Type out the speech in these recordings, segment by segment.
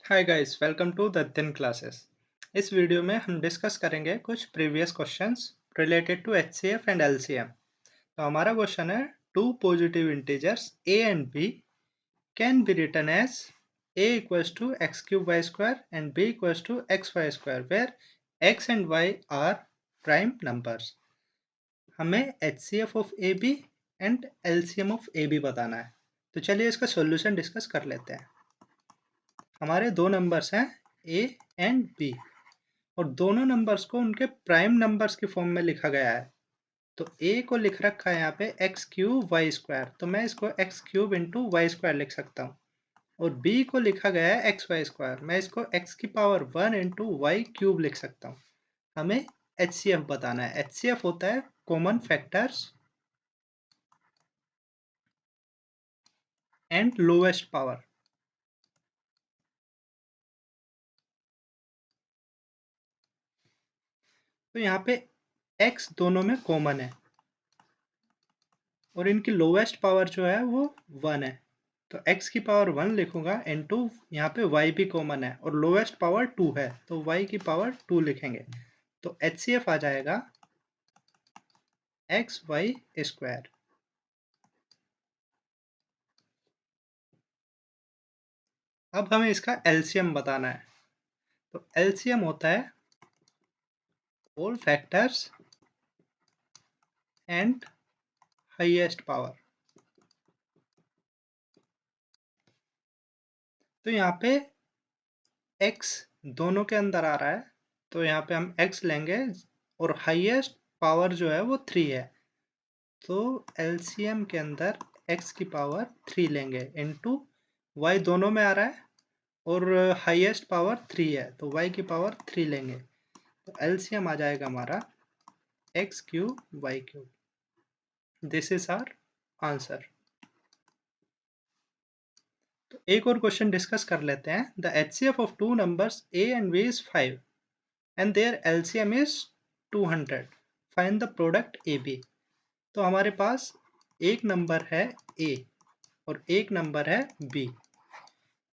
Hi guys, welcome to the दिन classes. इस video में हम डिस्कस करेंगे कुछ previous questions related to HCF and LCM. तो हमारा क्वेश्चन है, two positive integers a and b can be written as a equals to X cube Y square and b equals to X Y square where x and y are prime numbers. हमें HCF of A B and LCM of A B बताना है। तो चलिए इसका solution discuss कर लेते हैं। हमारे दो नंबर्स हैं a एंड b और दोनों नंबर्स को उनके प्राइम नंबर्स की फॉर्म में लिखा गया है। तो a को लिख रखा है यहाँ पे एक्स क्यूब वाई स्क्वायर, तो मैं इसको X cube into Y square लिख सकता हूँ। और b को लिखा गया है एक्स वाई स्क्वायर, मैं इसको एक्स की पावर 1 इंटू वाई क्यूब लिख सकता हूँ। हमें HCF बताना है। HCF होता है common factors and lowest power. तो यहाँ पे x दोनों में कॉमन है और इनकी लोवेस्ट पावर जो है वो 1 है। तो x की पावर 1 लिखूंगा इनटू यहाँ पे y भी कॉमन है और लोवेस्ट पावर 2 है, तो y की पावर 2 लिखेंगे। तो HCF आ जाएगा एक्स वाई स्क्वायर। अब हमें इसका LCM बताना है। तो LCM होता है all factors and highest power. तो यहाँ पे x दोनों के अंदर आ रहा है, तो यहाँ पे हम x लेंगे और हाईएस्ट पावर जो है वो 3 है। तो LCM के अंदर x की पावर 3 लेंगे इनटू y दोनों में आ रहा है और हाईएस्ट पावर 3 है, तो y की पावर 3 लेंगे। तो LCM आ जाएगा हमारा x cube Y cube. This is our answer. तो एक और क्वेश्चन डिस्कस कर लेते हैं। The HCF of two numbers a and b is 5 and their LCM is 200। Find the product AB। तो हमारे पास एक नंबर है a और एक नंबर है b।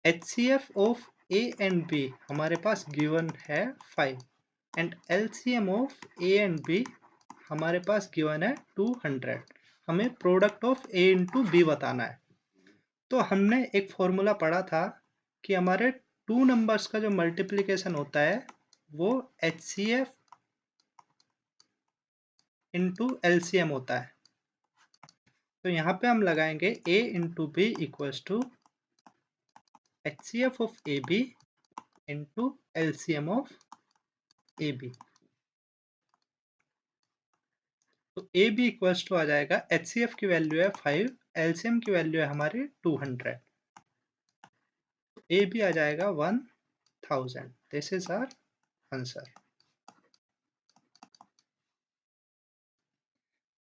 HCF of a and b हमारे पास गिवन है 5 and LCM of a and b हमारे पास गिवन है 200। हमें product of a into b बताना है। तो हमने एक फॉर्मूला पढ़ा था कि हमारे टू नंबर्स का जो मल्टीप्लिकेशन होता है वो HCF इंटू LCM होता है। तो यहाँ पे हम लगाएंगे a into B equals to HCF of A B into LCM of A B. तो ए बी इक्वल्स टू आ जाएगा, HCF की वैल्यू है 5, LCM की वैल्यू है हमारी 200। ए बी आ जाएगा 1000। This is our answer.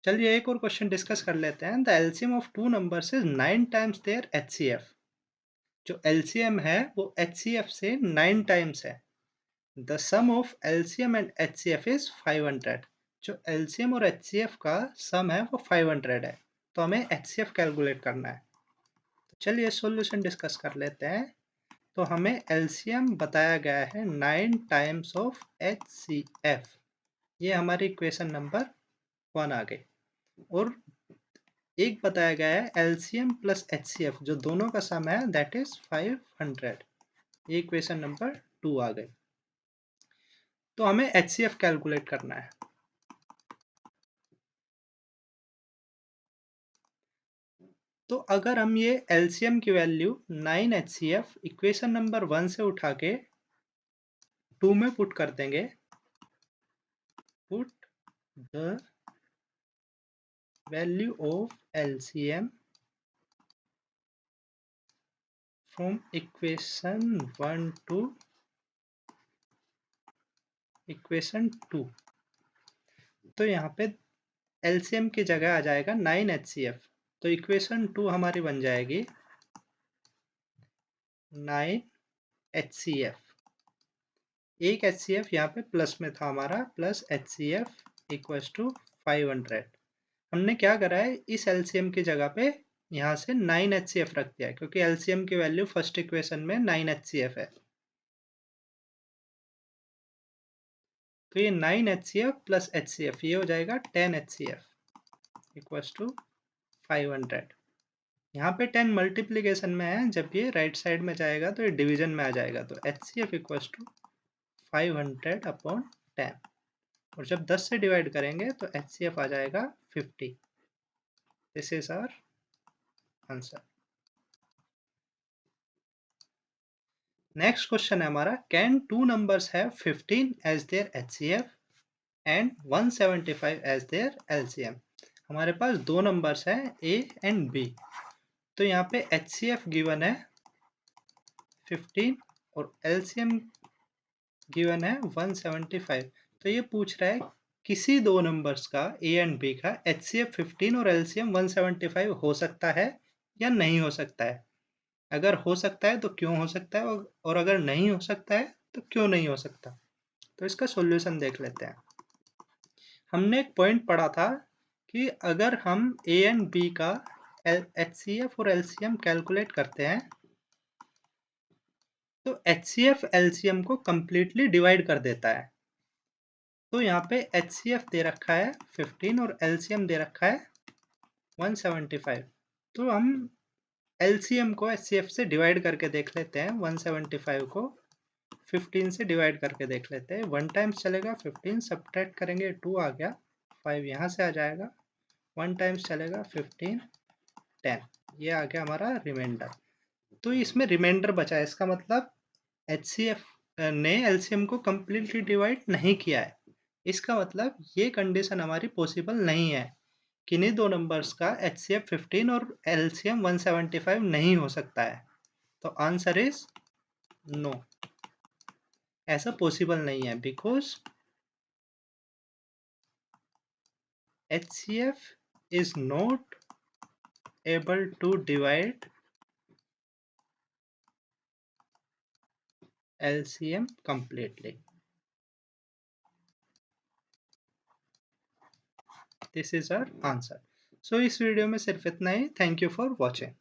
चलिए एक और क्वेश्चन डिस्कस कर लेते हैं। The LCM of two numbers is 9 times their HCF। जो LCM है वो HCF से 9 टाइम्स है। The sum of LCM and HCF is 500। जो LCM और HCF का सम है वो 500 है, तो हमें HCF कैलकुलेट करना है। तो चलिए सॉल्यूशन डिस्कस कर लेते हैं। तो हमें LCM बताया गया है 9 टाइम्स ऑफ HCF। ये हमारी इक्वेशन नंबर 1 आ गई। और एक बताया गया है LCM प्लस HCF जो दोनों का सम है दैट इज 500। ये इक्वेशन नंबर 2 आ गई। तो हमें HCF कैलकुलेट करना है। तो अगर हम ये LCM की वैल्यू 9 HCF इक्वेशन नंबर 1 से उठा के 2 में पुट कर देंगे, put the value of LCM from equation 1 to equation 2। तो यहाँ पे LCM की जगह आ जाएगा 9 HCF। तो इक्वेशन 2 हमारी बन जाएगी 9 HCF। एक HCF यहाँ पे प्लस में था हमारा, प्लस HCF इक्वल्स टू 500। हमने क्या करा है, इस LCM की जगह पे यहाँ से 9 HCF रख दिया है क्योंकि LCM की वैल्यू फर्स्ट इक्वेशन में 9 HCF है। तो ये 9 HCF प्लस HCF ये हो जाएगा 10 HCF इक्वल्स टू 500। यहाँ पे 10 मल्टीप्लीकेशन में है, जब ये राइट साइड में जाएगा तो ये डिवीजन में आ जाएगा, तो HCF इक्वल्स टू 500 अपॉन 10, और जब 10 से डिवाइड करेंगे तो HCF आ जाएगा 50। This is our answer. Next question है हमारा, can two numbers have 15 as their HCF and 175 as their LCM। हमारे पास दो नंबर्स हैं A एंड B, तो यहाँ पे HCF गिवन है 15 और LCM गिवन है 175। तो ये पूछ रहा है किसी दो नंबर्स का A एंड B का HCF 15 और LCM 175 हो सकता है या नहीं हो सकता है। अगर हो सकता है तो क्यों हो सकता है, और अगर नहीं हो सकता है तो क्यों नहीं हो सकता। तो इसका सॉल्यूशन देख लेते हैं। हमने एक पॉइंट पढ़ा था कि अगर हम A एंड B का HCF और LCM कैलकुलेट करते हैं तो HCF LCM को कंप्लीटली डिवाइड कर देता है। तो यहाँ पे HCF दे रखा है 15 और LCM दे रखा है 175। तो हम LCM को HCF से डिवाइड करके देख लेते हैं। 175 को 15 से डिवाइड करके देख लेते हैं। 1 टाइम्स चलेगा, 15 सब्ट्रैक्ट करेंगे 2 आ गया, 5 यहाँ से आ जाएगा, 1 टाइम्स चलेगा 15 10, ये आ गया हमारा रिमाइंडर। तो इसमें रिमाइंडर बचा है, इसका मतलब HCF ने LCM को कम्प्लीटली डिवाइड नहीं किया है। इसका मतलब ये कंडीशन हमारी पॉसिबल नहीं है, किन्हीं दो नंबर्स का HCF 15 और LCM 175 नहीं हो सकता है। तो आंसर इज नो, ऐसा पॉसिबल नहीं है, because HCF is not able to divide LCM completely. This is our answer. So इस वीडियो में सिर्फ इतना ही। Thank you for watching.